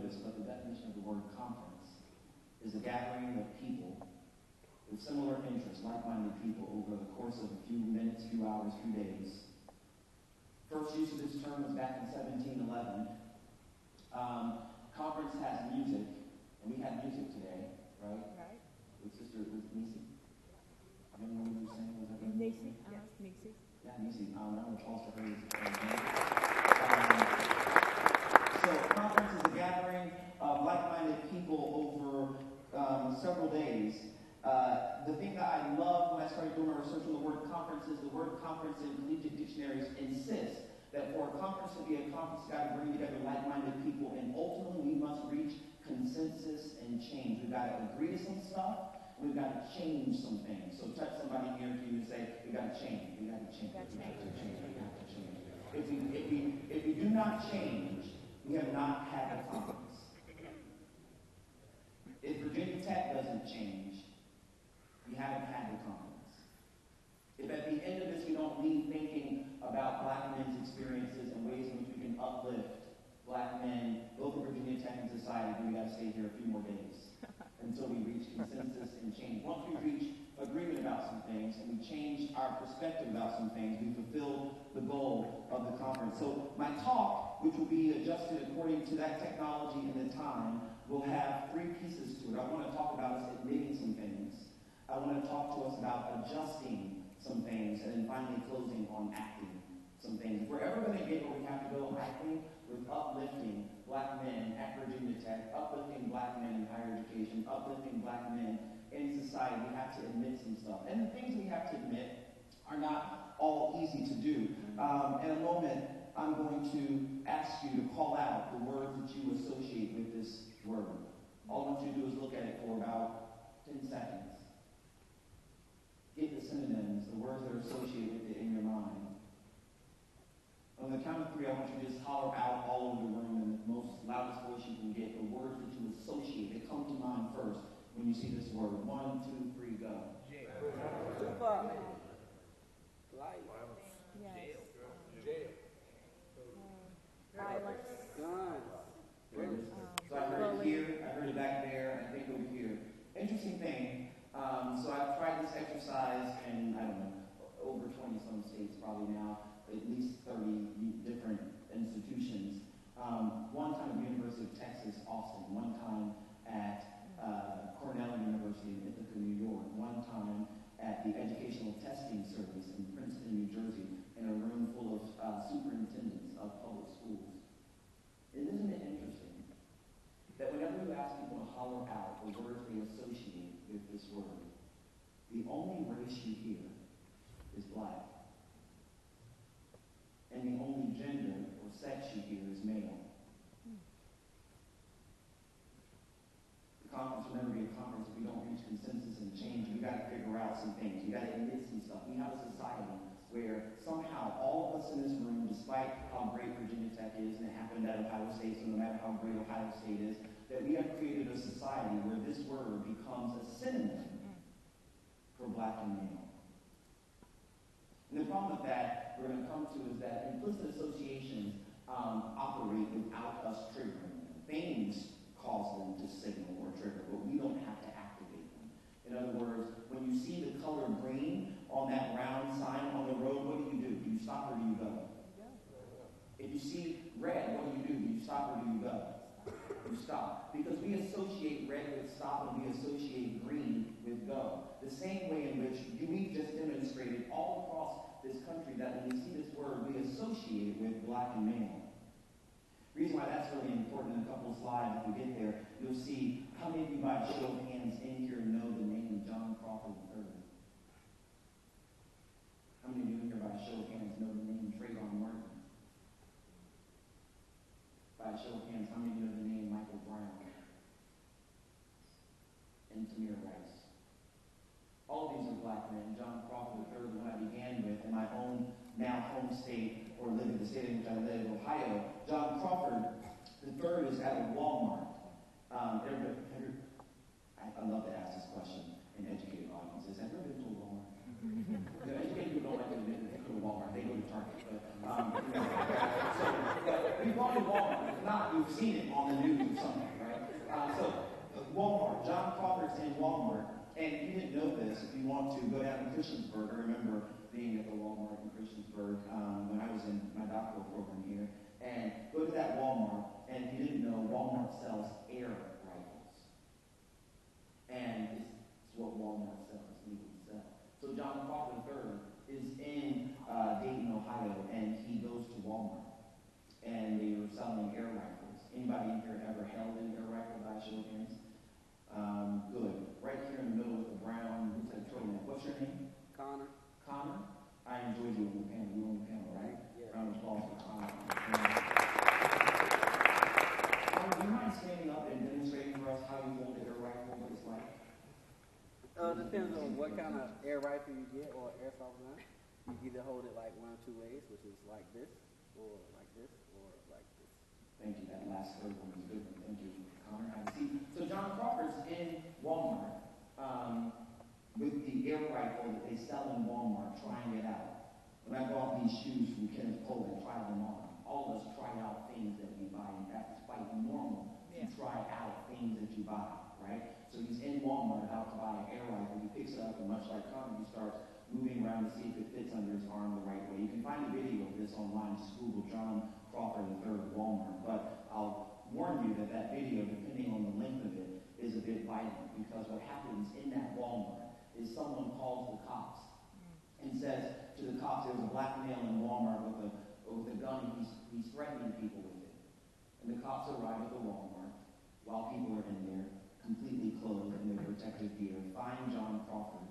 this, but the definition of the word conference is a gathering of people with similar interests, like-minded people, over the course of a few minutes, few hours, few days. First use of this term was back in 1711. Conference has music, and we had music today, right? Right. With Sister Nisi. I don't know what you were saying. Was that Nisi? Yes, Nisi. Yeah, Nisi. I don't know what calls for her. So conference is a gathering of like-minded people over several days. The thing that I love when I started doing my research on the word conference is the word conference in collegiate dictionaries insists that for a conference to be a conference, it's got to bring together like-minded people, and ultimately we must reach consensus and change. We've got to agree to some stuff, and we've got to change some things. So touch somebody near to you and say, we've got to change, we've got to change, we've got to change, we've got to change. If we do not change, we have not had a conference. If Virginia Tech doesn't change, we haven't had the conference. If at the end of this we don't leave thinking about Black men's experiences and ways in which we can uplift Black men, both in Virginia Tech and society, then we got to stay here a few more days until we reach consensus and change. Once we reach agreement about some things and we change our perspective about some things, we fulfill the goal of the conference. So my talk, which will be adjusted according to that technology and the time, will have three pieces to it. I want to talk about us admitting some things. I want to talk to us about adjusting some things, and then finally closing on acting some things. If we're ever going to get where we have to go, I think, with uplifting Black men at Virginia Tech, uplifting Black men in higher education, uplifting Black men in society, we have to admit some stuff. And the things we have to admit are not all easy to do. In a moment, I'm going to ask you to call out the words that you associate with this word. All I want you to do is look at it for about 10 seconds. Get the synonyms, the words that are associated with it in your mind. On the count of three, I want you to just holler out all over the room in the most loudest voice you can get, the words that you associate, that come to mind first when you see this word. 1, 2, 3, go. Jail. Life. Yes. Jail. Violence. Guns. So I heard it here, I heard it back there, I think over here. Interesting thing. So I've tried this exercise in, I don't know, over 20-some states probably now, at least 30 different institutions. One time at the University of Texas, Austin. One time at Cornell University in Ithaca, New York. One time at the Educational Testing Service in Princeton, New Jersey, in a room full of superintendents of public schools. And isn't it interesting that whenever you ask people to holler out the words they associate with this word, the only race you hear is Black. And the only gender or sex you hear is male. The conference will never be a conference if we don't reach consensus and change. We've got to figure out some things. We've got to admit some stuff. We have a society where somehow all of us in this room, despite how great Virginia Tech is, and it happened at Ohio State, so no matter how great Ohio State is, that we have created a society where this word becomes a synonym for Black and male. And the problem with that we're going to come to is that implicit associations operate without us triggering them. Things cause them to signal or trigger, but we don't have to activate them. In other words, when you see the color green on that round sign on the road, what do? Do you stop or do you go? If you see red, what do? Do you stop or do you go? You stop. Because we associate red with stop and we associate green with go. The same way in which we've just demonstrated all across this country that when we see this word, we associate it with Black and male. The reason why that's really important in a couple of slides, if we get there, you'll see how many of you by a show of hands in here know the name John Crawford III? How many of you in here by a show of hands know the name Trayvon Martin? By a show of hands, how many of you know the name Michael Brown? And Tamir Rice? All of these are Black men. John Crawford III, the one I began with, in my own now home state, or live in the state in which I live, Ohio. John Crawford III is at a Walmart. I love to ask this question in educated audiences. Have you ever been to a Walmart? Educated people don't like to admit that they go to Walmart. They go to Target. But we've gone to Walmart. If not, you've seen it on the news of some John Crawford's in Walmart, and if you didn't know this, if you want to go down to Christiansburg, I remember being at the Walmart in Christiansburg when I was in my doctoral program here, and go to that Walmart, and if you didn't know, Walmart sells air rifles. And it's what Walmart sells, legally sells. So John Crawford III is in Dayton, Ohio, and he goes to Walmart, and they were selling air rifles. Anybody in here ever held an air rifle by a show of hands? Good. Right here in the middle with the brown, who's that turtleneck? What's your name? Connor. Connor? I enjoyed you on the panel. You were on the panel, right? Yeah. Round of applause for Connor. Connor, do you mind standing up and demonstrating for us how you hold an air rifle, what it's like? Depends on what kind of air rifle you get or airsoft gun. You can either hold it like one of two ways, which is like this, or like this, or like this. Thank you. That last third one was a good one. Thank you, Connor. Have a seat. So John Crawford's in Walmart with the air rifle that they sell in Walmart, trying it out. When I bought these shoes from Kenneth Cole, I tried them on. All of us try out things that we buy. In fact, it's quite normal to try out things that you buy, right? So he's in Walmart about to buy an air rifle. He picks it up, and much like Connor, he starts moving around to see if it fits under his arm the right way. You can find a video of this online. Just Google John Crawford III Walmart. But I'll warn you that that video, depending on the length of it, is a bit violent, because what happens in that Walmart is someone calls the cops and says to the cops, there's a black male in Walmart with a gun, and he's threatening people with it. And the cops arrive at the Walmart while people are in there, completely clothed in their protective gear, find John Crawford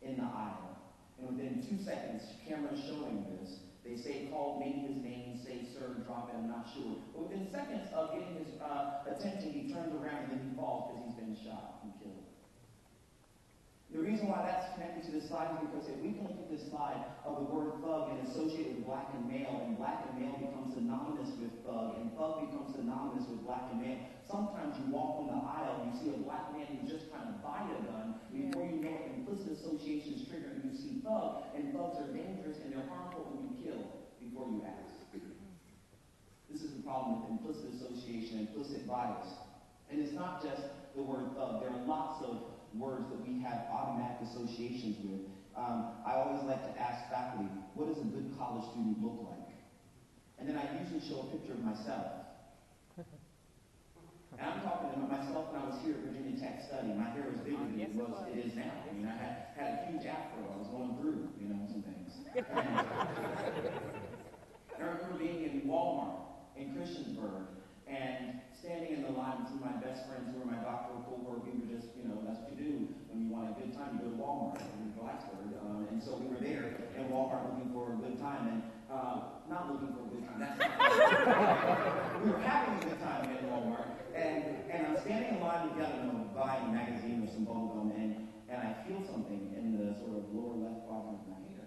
in the aisle. And within 2 seconds, camera's showing this. They say, call, maybe his name, say, sir, drop it, I'm not sure. But within seconds of getting his attention, he turns around and then he falls because he's been shot and killed. The reason why that's connected to this slide is because if we can look at this slide of the word thug and associate it with black and male becomes synonymous with thug, and thug becomes synonymous with black and male, sometimes you walk on the aisle and you see a black man who's just trying to buy a gun. Before you know it, implicit association is triggered, and you see thug, and thugs are dangerous and they're harmful and can kill before you ask. This is the problem with implicit association, implicit bias. And it's not just the word thug. There are lots of words that we have automatic associations with. I always like to ask faculty, what does a good college student look like? And then I usually show a picture of myself. And I'm talking about myself when I was here at Virginia Tech studying. My hair was bigger than it is now. I mean, I had a huge afro. I was going through, some things. And I remember being in Walmart in Christiansburg and standing in the line with some of my best friends who were my doctoral cohort. We were just, that's what you do when you want a good time. You go to Walmart in Blacksburg. And so we were there in Walmart looking for a good time. And not looking for a good time. That's not we were having a good time in Walmart. And I'm standing in line with buying a magazine or some bubble gum, and I feel something in the sort of lower left quadrant of my hair.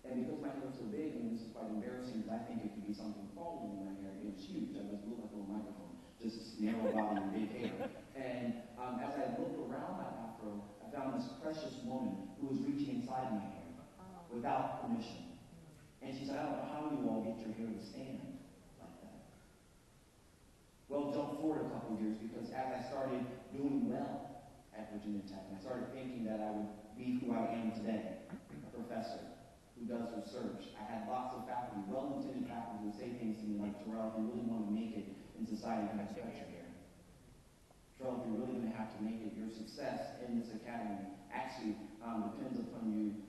And because my hair is so big, and this is quite embarrassing, because I think it could be something falling in my hair. It was huge. I just looked like a little microphone, just narrow body and big hair. And as I looked around my afro, I found this precious woman who was reaching inside my hair without permission. And she said, I don't know how you all get your hair to stand like that. Well, jump forward a couple of years, because as I started doing well at Virginia Tech, and I started thinking that I would be who I am today, a professor who does research. I had lots of faculty, well-intended faculty, who would say things to me like, Terrell, if you really want to make it in society, you have to cut your hair. Terrell, if you're really going to have to make it, your success in this academy actually depends upon you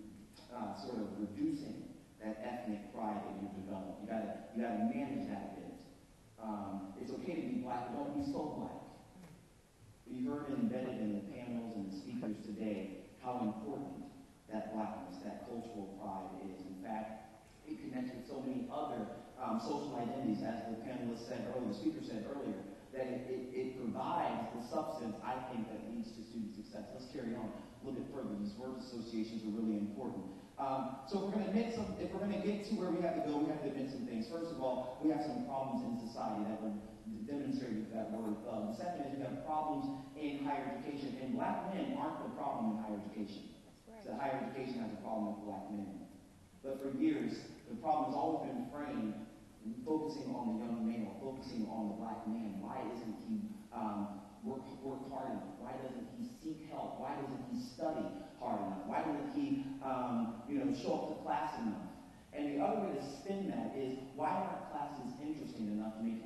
sort of reducing that ethnic pride that you've developed. You gotta manage that a bit. It's okay to be black, but don't be so black. We heard embedded in the panels and the speakers today how important that blackness, that cultural pride is. In fact, it connects with so many other social identities, as the panelist said earlier, the speaker said earlier, that it provides the substance, I think, that leads to student success. Let's carry on a little bit further. These word associations are really important. So if we're going to get to where we have to go, we have to admit some things. First of all, we have some problems in society that were demonstrated with that word. The second is we have problems in higher education, and black men aren't the problem in higher education. Right. So higher education has a problem with black men. But for years, the problem has always been framed focusing on the young male, focusing on the black man. Why isn't he work harder? Why doesn't he show up to class enough. And the other way to spin that is, why aren't classes interesting enough to make you